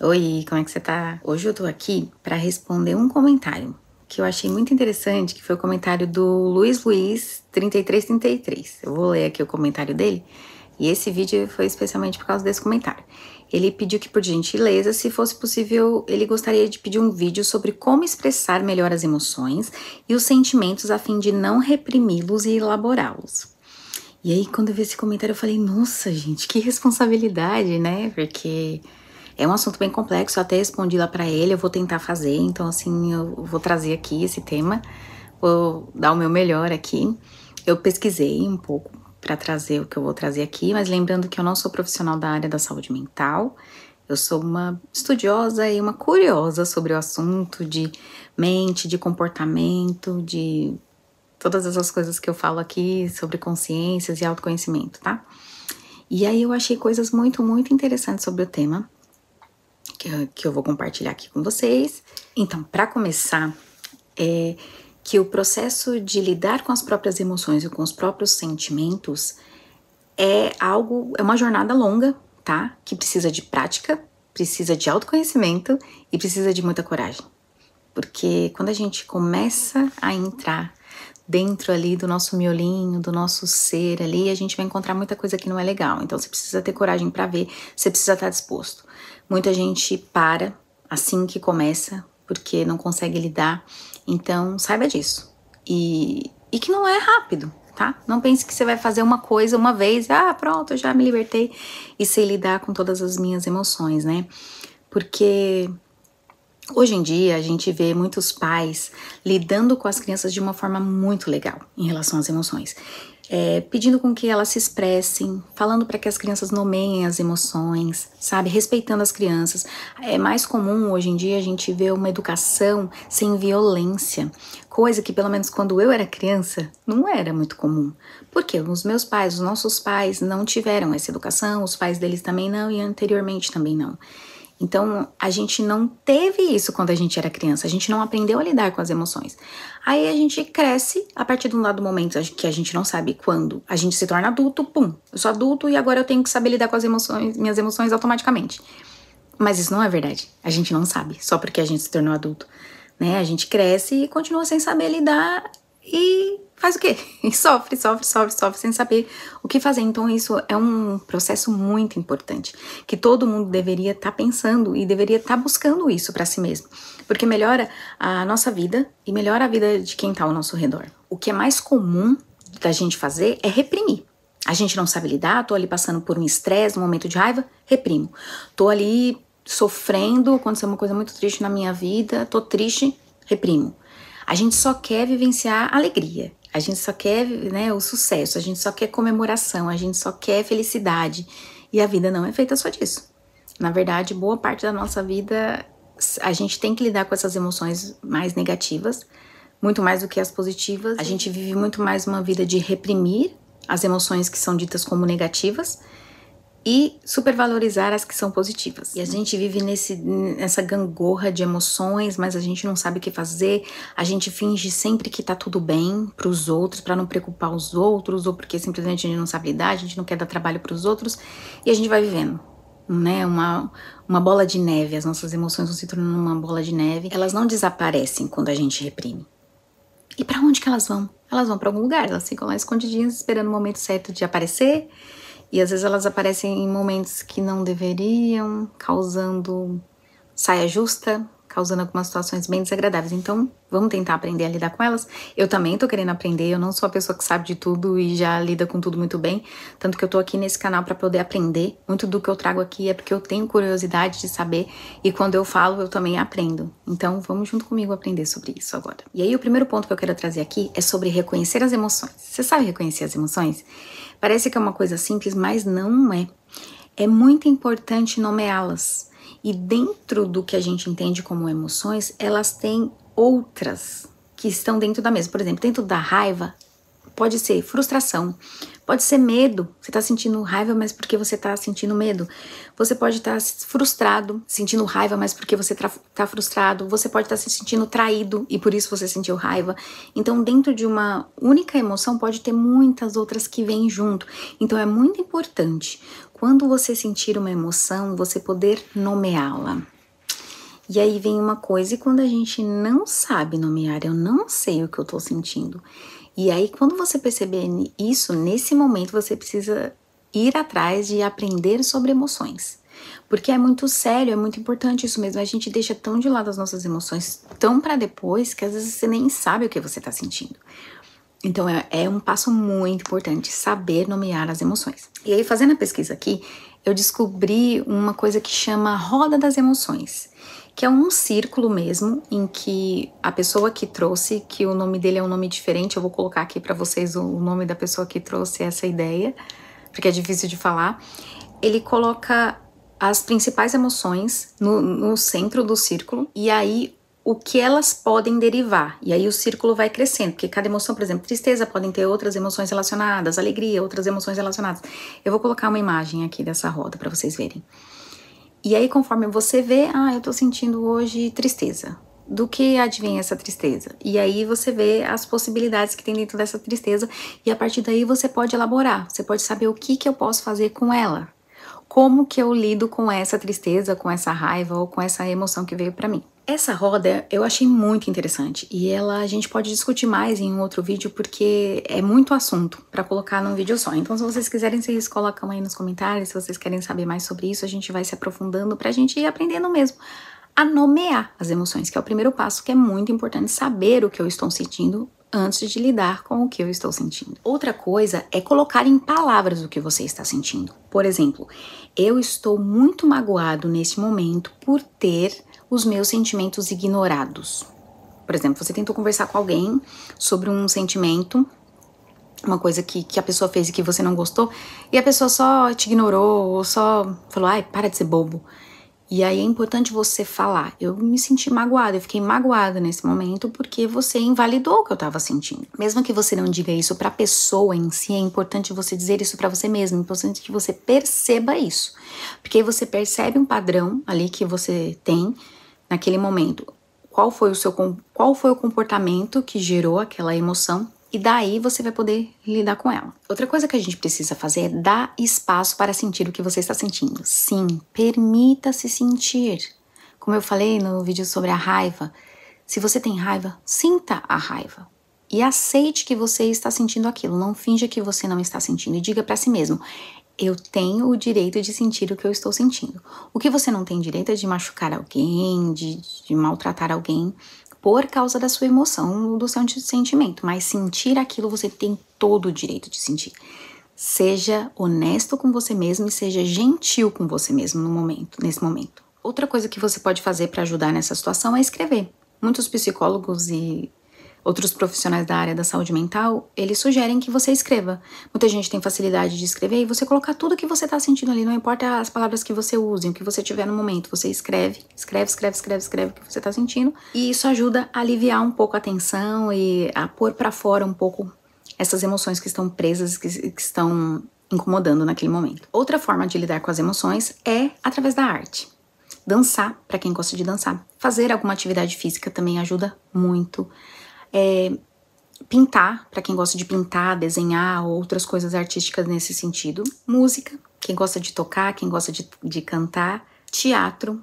Oi, como é que você tá? Hoje eu tô aqui pra responder um comentário que eu achei muito interessante, que foi o comentário do Luiz 3333. Eu vou ler aqui o comentário dele, e esse vídeo foi especialmente por causa desse comentário. Ele pediu que, por gentileza, se fosse possível, ele gostaria de pedir um vídeo sobre como expressar melhor as emoções e os sentimentos a fim de não reprimi-los e elaborá-los. E aí, quando eu vi esse comentário, eu falei, nossa, gente, que responsabilidade, né? Porque é um assunto bem complexo, eu até respondi lá pra ele, eu vou tentar fazer, então assim, eu vou trazer aqui esse tema, vou dar o meu melhor aqui. Eu pesquisei um pouco pra trazer o que eu vou trazer aqui, mas lembrando que eu não sou profissional da área da saúde mental, eu sou uma estudiosa e uma curiosa sobre o assunto de mente, de comportamento, de todas essas coisas que eu falo aqui sobre consciências e autoconhecimento, tá? E aí eu achei coisas muito interessantes sobre o tema, que eu vou compartilhar aqui com vocês. Então, para começar, que o processo de lidar com as próprias emoções e com os próprios sentimentos é uma jornada longa, tá? Que precisa de prática, precisa de autoconhecimento e precisa de muita coragem. Porque quando a gente começa a entrar dentro ali do nosso miolinho, do nosso ser ali, a gente vai encontrar muita coisa que não é legal. Então você precisa ter coragem para ver, você precisa estar disposto. Muita gente para assim que começa, porque não consegue lidar. Então saiba disso. E que não é rápido, tá? Não pense que você vai fazer uma coisa uma vez, pronto, eu já me libertei e sei lidar com todas as minhas emoções, né? Porque hoje em dia, a gente vê muitos pais lidando com as crianças de uma forma muito legal em relação às emoções. Pedindo com que elas se expressem, falando para que as crianças nomeiem as emoções, sabe? Respeitando as crianças. É mais comum hoje em dia a gente ver uma educação sem violência, coisa que pelo menos quando eu era criança não era muito comum. Porque os meus pais, os nossos pais não tiveram essa educação, os pais deles também não e anteriormente também não. Então, a gente não teve isso quando a gente era criança, a gente não aprendeu a lidar com as emoções. Aí a gente cresce, a partir de um dado momento que a gente não sabe quando, a gente se torna adulto, eu sou adulto e agora eu tenho que saber lidar com as emoções, minhas emoções automaticamente. Mas isso não é verdade, a gente não sabe, só porque a gente se tornou adulto, né? A gente cresce e continua sem saber lidar e faz o quê? E sofre, sem saber o que fazer. Então isso é um processo muito importante, que todo mundo deveria estar pensando e deveria estar buscando isso para si mesmo, porque melhora a nossa vida e melhora a vida de quem tá ao nosso redor. O que é mais comum da gente fazer é reprimir. A gente não sabe lidar, tô ali passando por um estresse, um momento de raiva, reprimo. Tô ali sofrendo, aconteceu uma coisa muito triste na minha vida, tô triste, reprimo. A gente só quer vivenciar alegria, a gente só quer, né, o sucesso, a gente só quer comemoração, a gente só quer felicidade. E a vida não é feita só disso. Na verdade, boa parte da nossa vida, a gente tem que lidar com essas emoções mais negativas, muito mais do que as positivas. A gente vive muito mais uma vida de reprimir as emoções que são ditas como negativas e supervalorizar as que são positivas. E a gente vive nessa gangorra de emoções, mas a gente não sabe o que fazer, a gente finge sempre que tá tudo bem pros outros, pra não preocupar os outros, ou porque simplesmente a gente não sabe lidar, a gente não quer dar trabalho pros outros, e a gente vai vivendo, né, uma bola de neve. As nossas emoções vão se tornando uma bola de neve, elas não desaparecem quando a gente reprime. E pra onde que elas vão? Elas vão pra algum lugar, elas ficam lá escondidinhas esperando o momento certo de aparecer. E às vezes elas aparecem em momentos que não deveriam, causando saia justa, causando algumas situações bem desagradáveis. Então, vamos tentar aprender a lidar com elas. Eu também tô querendo aprender, eu não sou a pessoa que sabe de tudo e já lida com tudo muito bem. Tanto que eu tô aqui nesse canal pra poder aprender. Muito do que eu trago aqui é porque eu tenho curiosidade de saber e quando eu falo, eu também aprendo. Então, vamos junto comigo aprender sobre isso agora. E aí, o primeiro ponto que eu quero trazer aqui é sobre reconhecer as emoções. Você sabe reconhecer as emoções? Parece que é uma coisa simples, mas não é. É muito importante nomeá-las. E dentro do que a gente entende como emoções, elas têm outras que estão dentro da mesma. Por exemplo, dentro da raiva, pode ser frustração, pode ser medo. Você tá sentindo raiva, mas porque você tá sentindo medo. Você pode estar frustrado, sentindo raiva, mas porque você tá frustrado. Você pode estar se sentindo traído e por isso você sentiu raiva. Então, dentro de uma única emoção, pode ter muitas outras que vêm junto. Então, é muito importante, quando você sentir uma emoção, você poder nomeá-la. E aí vem uma coisa, e quando a gente não sabe nomear, eu não sei o que eu tô sentindo. E aí, quando você perceber isso, nesse momento você precisa ir atrás de aprender sobre emoções. Porque é muito sério, é muito importante isso mesmo. A gente deixa tão de lado as nossas emoções, tão pra depois, que às vezes você nem sabe o que você tá sentindo. Então é um passo muito importante, saber nomear as emoções. E aí, fazendo a pesquisa aqui, eu descobri uma coisa que chama Roda das Emoções, que é um círculo mesmo, em que a pessoa que trouxe, que o nome dele é um nome diferente, eu vou colocar aqui pra vocês o nome da pessoa que trouxe essa ideia, porque é difícil de falar. Ele coloca as principais emoções no centro do círculo, e aí o que elas podem derivar. E aí o círculo vai crescendo, porque cada emoção, por exemplo, tristeza, podem ter outras emoções relacionadas, alegria, outras emoções relacionadas. Eu vou colocar uma imagem aqui dessa roda para vocês verem. E aí, conforme você vê, eu tô sentindo hoje tristeza. Do que advém essa tristeza? E aí você vê as possibilidades que tem dentro dessa tristeza, e a partir daí você pode elaborar, você pode saber o que eu posso fazer com ela. Como que eu lido com essa tristeza, com essa raiva ou com essa emoção que veio pra mim. Essa roda eu achei muito interessante e a gente pode discutir mais em um outro vídeo porque é muito assunto pra colocar num vídeo só. Então, se vocês quiserem, vocês colocam aí nos comentários. Se vocês querem saber mais sobre isso, a gente vai se aprofundando pra gente ir aprendendo mesmo a nomear as emoções, que é o primeiro passo, que é muito importante saber o que eu estou sentindo antes de lidar com o que eu estou sentindo. Outra coisa é colocar em palavras o que você está sentindo. Por exemplo, eu estou muito magoado nesse momento por ter os meus sentimentos ignorados. Por exemplo, você tentou conversar com alguém sobre um sentimento, uma coisa que a pessoa fez e que você não gostou, e a pessoa só te ignorou ou só falou, ai, para de ser bobo. E aí é importante você falar, eu me senti magoada, eu fiquei magoada nesse momento porque você invalidou o que eu tava sentindo. Mesmo que você não diga isso pra pessoa em si, é importante você dizer isso pra você mesmo, é importante que você perceba isso. Porque aí você percebe um padrão ali que você tem naquele momento. Qual foi o comportamento que gerou aquela emoção? E daí você vai poder lidar com ela. Outra coisa que a gente precisa fazer é dar espaço para sentir o que você está sentindo. Sim, permita-se sentir. Como eu falei no vídeo sobre a raiva, se você tem raiva, sinta a raiva. E aceite que você está sentindo aquilo. Não finja que você não está sentindo. E diga para si mesmo, eu tenho o direito de sentir o que eu estou sentindo. O que você não tem direito é de machucar alguém, de maltratar alguém, por causa da sua emoção, do seu sentimento. Mas sentir aquilo você tem todo o direito de sentir. Seja honesto com você mesmo e seja gentil com você mesmo nesse momento. Outra coisa que você pode fazer para ajudar nessa situação é escrever. Muitos psicólogos e outros profissionais da área da saúde mental, eles sugerem que você escreva. Muita gente tem facilidade de escrever e você colocar tudo que você tá sentindo ali, não importa as palavras que você use, o que você tiver no momento, você escreve o que você tá sentindo, e isso ajuda a aliviar um pouco a tensão e a pôr pra fora um pouco essas emoções que estão presas, que estão incomodando naquele momento. Outra forma de lidar com as emoções é através da arte. Dançar, pra quem gosta de dançar. Fazer alguma atividade física também ajuda muito. Pintar, para quem gosta de pintar, desenhar, outras coisas artísticas nesse sentido. Música, quem gosta de tocar, quem gosta de cantar. Teatro,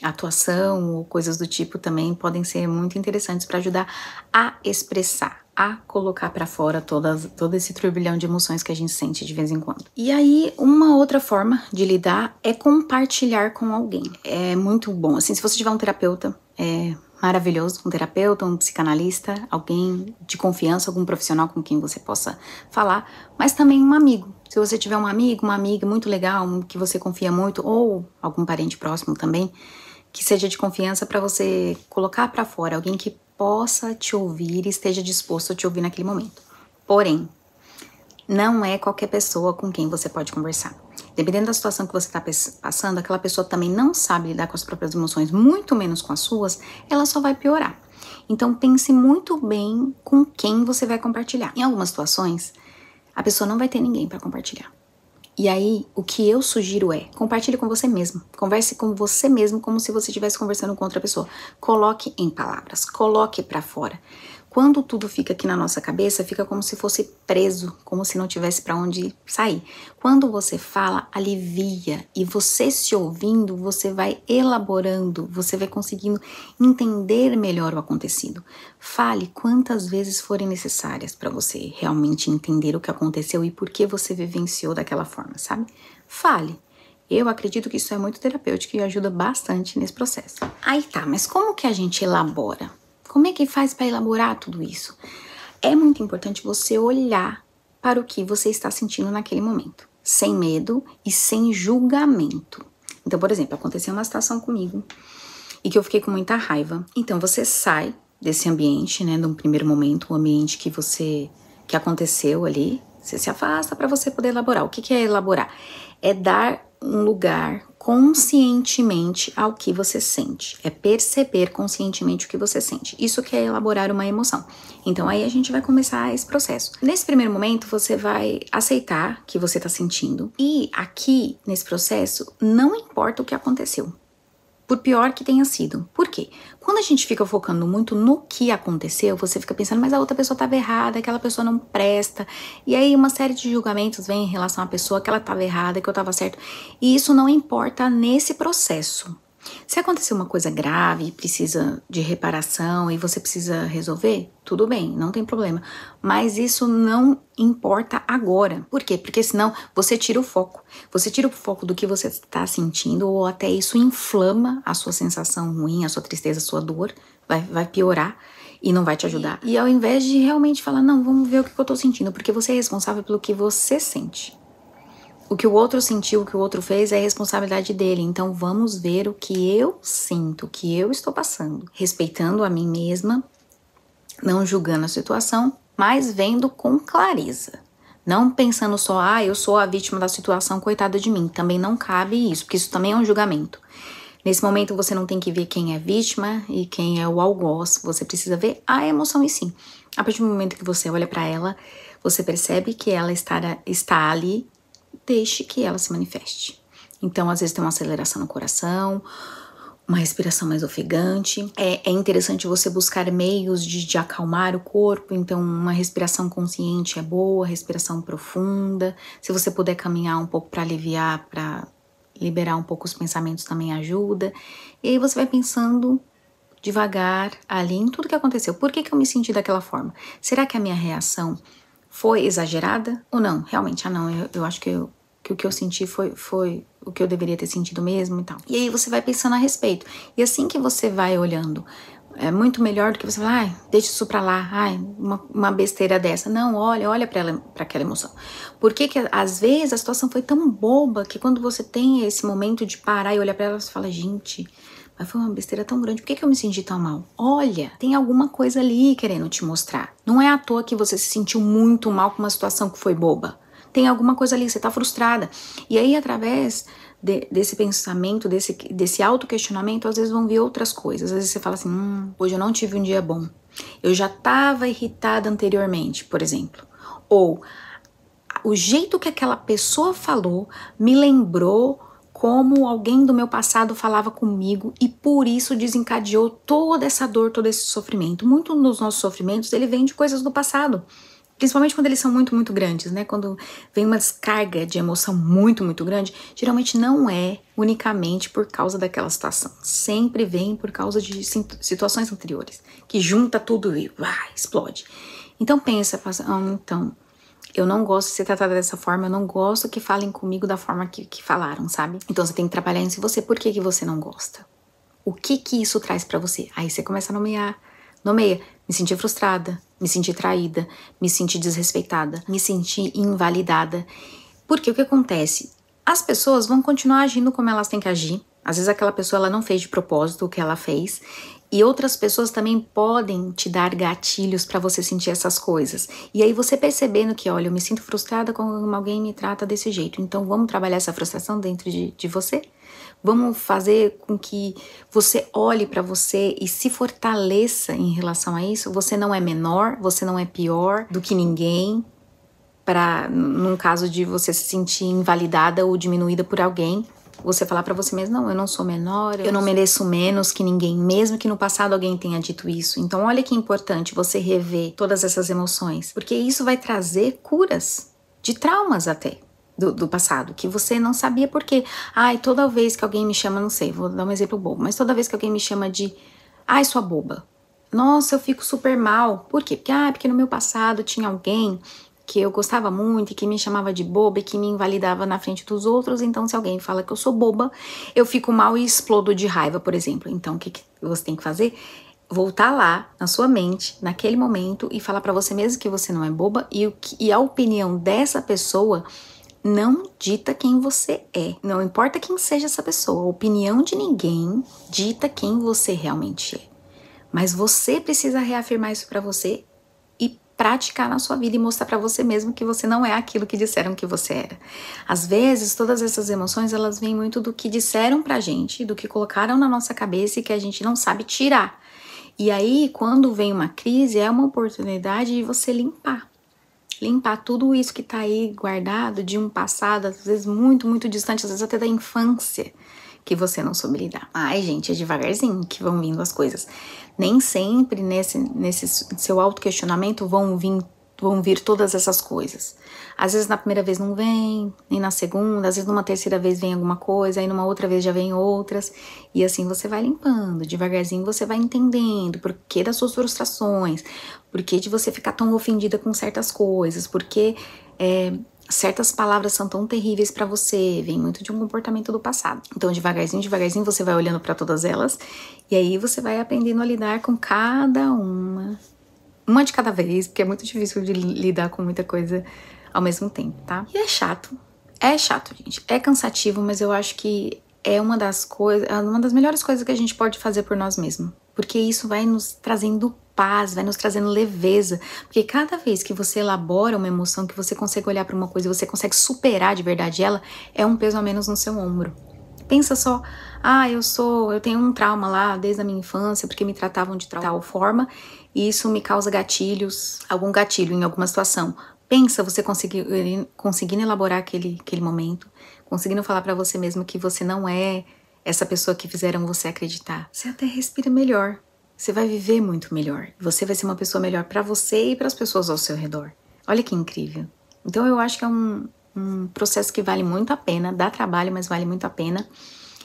atuação ou coisas do tipo também podem ser muito interessantes para ajudar a expressar, a colocar para fora todo esse turbilhão de emoções que a gente sente de vez em quando. E aí, uma outra forma de lidar é compartilhar com alguém. É muito bom, assim, se você tiver um terapeuta, maravilhoso, um terapeuta, um psicanalista, alguém de confiança, algum profissional com quem você possa falar, mas também um amigo. Se você tiver um amigo, uma amiga muito legal, que você confia muito, ou algum parente próximo também, que seja de confiança para você colocar para fora, alguém que possa te ouvir e esteja disposto a te ouvir naquele momento. Porém, não é qualquer pessoa com quem você pode conversar. Dependendo da situação que você está passando, aquela pessoa também não sabe lidar com as próprias emoções, muito menos com as suas, ela só vai piorar. Então pense muito bem com quem você vai compartilhar. Em algumas situações, a pessoa não vai ter ninguém para compartilhar. E aí, o que eu sugiro é, compartilhe com você mesmo. Converse com você mesmo como se você estivesse conversando com outra pessoa. Coloque em palavras, coloque para fora. Quando tudo fica aqui na nossa cabeça, fica como se fosse preso, como se não tivesse para onde sair. Quando você fala, alivia, e você se ouvindo, você vai elaborando, você vai conseguindo entender melhor o acontecido. Fale quantas vezes forem necessárias para você realmente entender o que aconteceu e por que você vivenciou daquela forma, sabe? Fale. Eu acredito que isso é muito terapêutico e ajuda bastante nesse processo. Aí tá, mas como que a gente elabora? Como é que faz para elaborar tudo isso? É muito importante você olhar para o que você está sentindo naquele momento, sem medo e sem julgamento. Então, por exemplo, aconteceu uma situação comigo e que eu fiquei com muita raiva. Então, você sai desse ambiente, né, num primeiro momento, o ambiente que aconteceu ali, você se afasta para você poder elaborar. O que é elaborar? É dar um lugar conscientemente ao que você sente. É perceber conscientemente o que você sente. Isso que é elaborar uma emoção. Então aí a gente vai começar esse processo. Nesse primeiro momento você vai aceitar que você está sentindo. E aqui, nesse processo, não importa o que aconteceu. Por pior que tenha sido. Por quê? Quando a gente fica focando muito no que aconteceu, você fica pensando, mas a outra pessoa estava errada, aquela pessoa não presta. E aí uma série de julgamentos vem em relação à pessoa, que ela estava errada, que eu estava certo. E isso não importa nesse processo. Se acontecer uma coisa grave e precisa de reparação e você precisa resolver, tudo bem, não tem problema. Mas isso não importa agora. Por quê? Porque senão você tira o foco. Você tira o foco do que você está sentindo ou até isso inflama a sua sensação ruim, a sua tristeza, a sua dor. Vai piorar e não vai te ajudar. E ao invés de realmente falar, não, vamos ver o que eu tô sentindo, porque você é responsável pelo que você sente. O que o outro sentiu, o que o outro fez é responsabilidade dele. Então vamos ver o que eu sinto, o que eu estou passando. Respeitando a mim mesma, não julgando a situação, mas vendo com clareza. Não pensando só, eu sou a vítima da situação, coitada de mim. Também não cabe isso, porque isso também é um julgamento. Nesse momento você não tem que ver quem é vítima e quem é o algoz. Você precisa ver a emoção em si. A partir do momento que você olha para ela, você percebe que ela está ali. Deixe que ela se manifeste. Então, às vezes tem uma aceleração no coração, uma respiração mais ofegante. É interessante você buscar meios de acalmar o corpo. Então, uma respiração consciente é boa, respiração profunda. Se você puder caminhar um pouco para aliviar, para liberar um pouco os pensamentos também ajuda. E aí você vai pensando devagar ali em tudo que aconteceu. Por que eu me senti daquela forma? Será que a minha reação foi exagerada ou não? Realmente, eu acho que o que eu senti foi o que eu deveria ter sentido mesmo e tal. E aí você vai pensando a respeito. E assim que você vai olhando, é muito melhor do que você falar, deixa isso pra lá, uma besteira dessa. Não, olha pra aquela emoção. Porque que às vezes a situação foi tão boba que quando você tem esse momento de parar e olhar pra ela, você fala, gente, mas foi uma besteira tão grande, por que eu me senti tão mal? Olha, tem alguma coisa ali querendo te mostrar. Não é à toa que você se sentiu muito mal com uma situação que foi boba. Tem alguma coisa ali, você tá frustrada. E aí, através desse pensamento, desse autoquestionamento, às vezes vão vir outras coisas. Às vezes você fala assim, hoje eu não tive um dia bom. Eu já tava irritada anteriormente, por exemplo. Ou, o jeito que aquela pessoa falou me lembrou como alguém do meu passado falava comigo e por isso desencadeou toda essa dor, todo esse sofrimento. Muito dos nossos sofrimentos, ele vem de coisas do passado. Principalmente quando eles são muito, muito grandes, né? Quando vem uma descarga de emoção muito, muito grande, geralmente não é unicamente por causa daquela situação. Sempre vem por causa de situações anteriores, que junta tudo e explode. Então pensa, então, eu não gosto de ser tratada dessa forma, eu não gosto que falem comigo da forma que falaram, sabe? Então você tem que trabalhar isso em você. Por que você não gosta? O que isso traz pra você? Aí você começa a nomeia, me senti frustrada, me senti traída, me senti desrespeitada, me senti invalidada. Porque o que acontece? As pessoas vão continuar agindo como elas têm que agir. Às vezes aquela pessoa ela não fez de propósito o que ela fez. E outras pessoas também podem te dar gatilhos para você sentir essas coisas. E aí você percebendo que, olha, eu me sinto frustrada quando alguém me trata desse jeito. Então vamos trabalhar essa frustração dentro de você? Vamos fazer com que você olhe para você e se fortaleça em relação a isso. Você não é menor, você não é pior do que ninguém, num caso de você se sentir invalidada ou diminuída por alguém. Você falar pra você mesmo, não, eu não sou menor, eu não mereço menos que ninguém, mesmo que no passado alguém tenha dito isso. Então olha que importante você rever todas essas emoções, porque isso vai trazer curas de traumas até. Do passado, que você não sabia por quê. Ai, toda vez que alguém me chama, não sei, vou dar um exemplo bobo, mas toda vez que alguém me chama de ai, sua boba, nossa, eu fico super mal. Por quê? Porque no meu passado tinha alguém que eu gostava muito e que me chamava de boba e que me invalidava na frente dos outros, então se alguém fala que eu sou boba, eu fico mal e explodo de raiva, por exemplo. Então o que você tem que fazer? Voltar lá na sua mente, naquele momento, e falar pra você mesmo que você não é boba e a opinião dessa pessoa não dita quem você é. Não importa quem seja essa pessoa, a opinião de ninguém dita quem você realmente é. Mas você precisa reafirmar isso pra você e praticar na sua vida e mostrar pra você mesmo que você não é aquilo que disseram que você era. Às vezes, todas essas emoções, elas vêm muito do que disseram pra gente, do que colocaram na nossa cabeça e que a gente não sabe tirar. E aí, quando vem uma crise, é uma oportunidade de você limpar tudo isso que tá aí guardado de um passado, às vezes muito, muito distante, às vezes até da infância, que você não soube lidar. Ai, gente, é devagarzinho que vão vindo as coisas. Nem sempre nesse seu autoquestionamento vão vir todas essas coisas. Às vezes na primeira vez não vem, nem na segunda, às vezes numa terceira vez vem alguma coisa, aí numa outra vez já vem outras, e assim você vai limpando, devagarzinho você vai entendendo por que das suas frustrações, por que de você ficar tão ofendida com certas coisas, por que certas palavras são tão terríveis pra você, vem muito de um comportamento do passado. Então devagarzinho, devagarzinho você vai olhando pra todas elas, e aí você vai aprendendo a lidar com cada uma de cada vez, porque é muito difícil de lidar com muita coisa ao mesmo tempo, tá? E é chato, gente, é cansativo, mas eu acho que é uma das melhores coisas que a gente pode fazer por nós mesmos, porque isso vai nos trazendo paz, vai nos trazendo leveza, porque cada vez que você elabora uma emoção, que você consegue olhar pra uma coisa e você consegue superar de verdade ela, é um peso a menos no seu ombro. Pensa só, eu tenho um trauma lá desde a minha infância, porque me tratavam de tal forma, e isso me causa gatilhos, algum gatilho em alguma situação. Pensa você conseguindo elaborar aquele momento, conseguindo falar pra você mesmo que você não é essa pessoa que fizeram você acreditar. Você até respira melhor, você vai viver muito melhor. Você vai ser uma pessoa melhor pra você e pras pessoas ao seu redor. Olha que incrível. Então eu acho que é um processo que vale muito a pena, dá trabalho, mas vale muito a pena.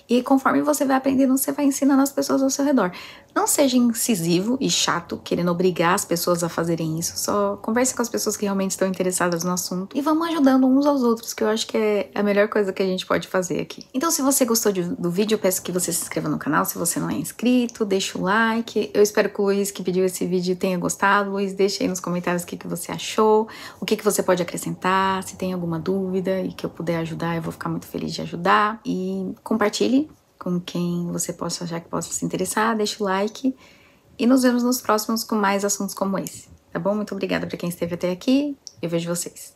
E conforme você vai aprendendo, você vai ensinando as pessoas ao seu redor. Não seja incisivo e chato, querendo obrigar as pessoas a fazerem isso. Só converse com as pessoas que realmente estão interessadas no assunto. E vamos ajudando uns aos outros, que eu acho que é a melhor coisa que a gente pode fazer aqui. Então, se você gostou do vídeo, eu peço que você se inscreva no canal. Se você não é inscrito, deixa o like. Eu espero que o Luiz, que pediu esse vídeo, tenha gostado. Luiz, deixa aí nos comentários o que você achou, o que você pode acrescentar, se tem alguma dúvida e que eu puder ajudar, eu vou ficar muito feliz de ajudar. E compartilhe com quem você possa achar que possa se interessar, deixa o like e nos vemos nos próximos com mais assuntos como esse, tá bom? Muito obrigada para quem esteve até aqui, eu vejo vocês.